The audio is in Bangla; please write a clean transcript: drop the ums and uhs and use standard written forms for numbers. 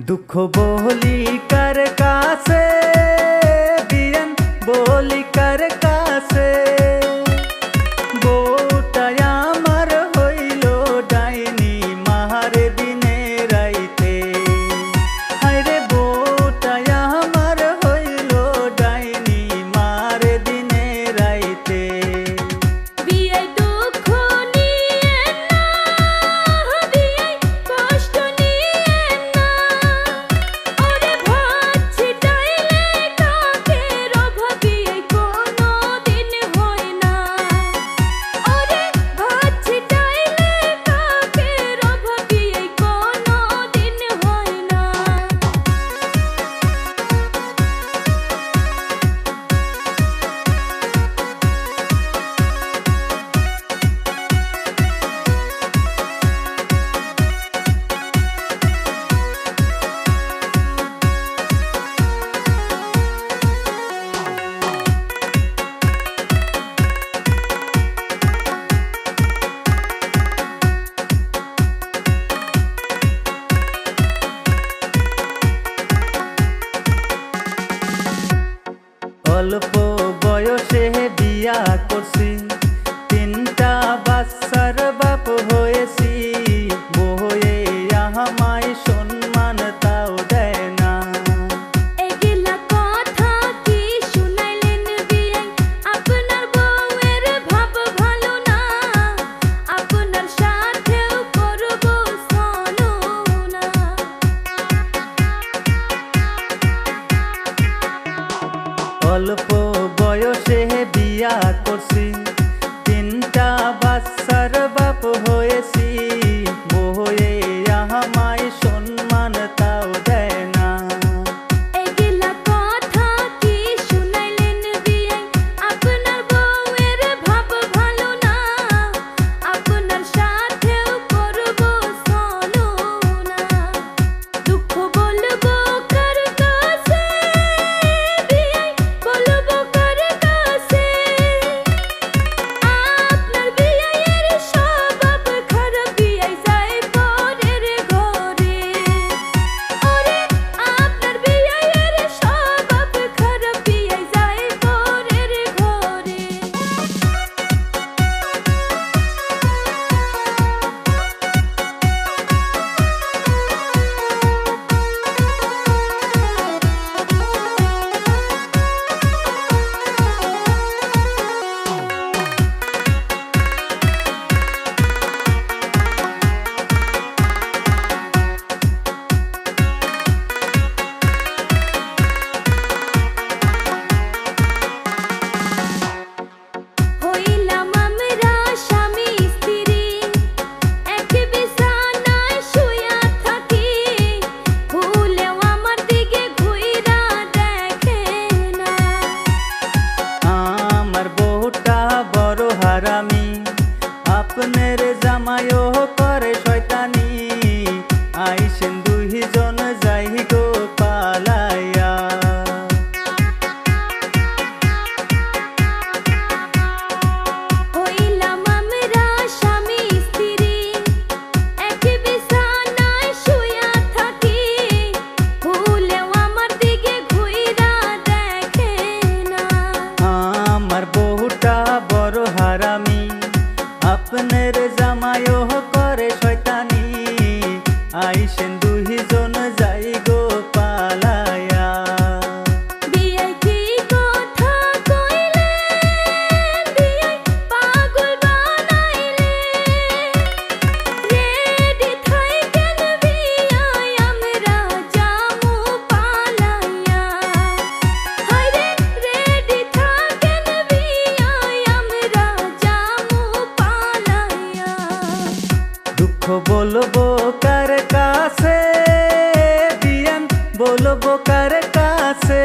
दुख बोली कर कासे दियन बोली कर कासे बोटाया मार हইলো ডাইনি মারে দিনে রাইতে আরে बोटाया मार হইলো ডাইনি মারে দিনে রাইতে বিয়ে দুঃখ নিয়ে না বিয়ে কষ্ট নিয়ে না ওরে ভাত ছিটাইলে কাকের অভাবী কোনো দিন হয় না ওরে ভাত ছিটাইলে কাকের অভাবী কোনো দিন হয় না। অল্প বয়সে বিয়া করছি তিনটা বাচ্চার বাপ হয়েছি বউয়ে আমায় সম্মান তাও দেয় না এগুলা কথা কি শুনাইলেন বিয়াই আপনার বউয়ের ভাব ভালো না আপনার সাথেও করব চলো না। অল্প বয়সে বিয়া করছি তিনটা বাচ্চার বাপ হয়েছি বউয়ে আমায় সম্মান তাও দেয় না এগুলা কথা কি শুনাইলেন বিয়াই আপনার বউয়ের ভাব ভালো না আপনার সাথেও করব চলো না। দুঃখ বলবো কার কাছে বিয়াই বলবো কার কাছে আপনার বিয়াইয়ের স্বভাব খারাপ বিয়াই যায় পরের ঘরে ওরে আপনার বিয়াইয়ের স্বভাব খারাপ বিয়াই যায় পরের ঘরে। হইলাম আমরা স্বামী স্ত্রী এক বিছানায় শুয়া থাকি ভুলেও আমার দিকে ঘুইরা দেখে না আমার বউটা বড় হারামি আপনার জামাইও করে শয়তানি আইসেন দুইজন যাই গো পালাইয়া হইলাম আমরা স্বামী স্ত্রী এক বিছানায় শুয়া থাকি ভুলেও আমার দিকে ঘুইরা দেখে না আমার বউটা বড় হারামি আপনার জামাইও করে শয়তানি আইসেন দুইজন যাই গো পালাইয়া বিয়াই কি কথা কইলেন বিয়াই পাগল বানাইলে রেডি থাইকেন বিয়াই আমরা জামু পালাইয়া হায়রে রেডি থাকেন বিয়াই আমরা জামু পালাইয়া। দুঃখ বলবো কার কাছে দিয়ান বলবো কার কাছে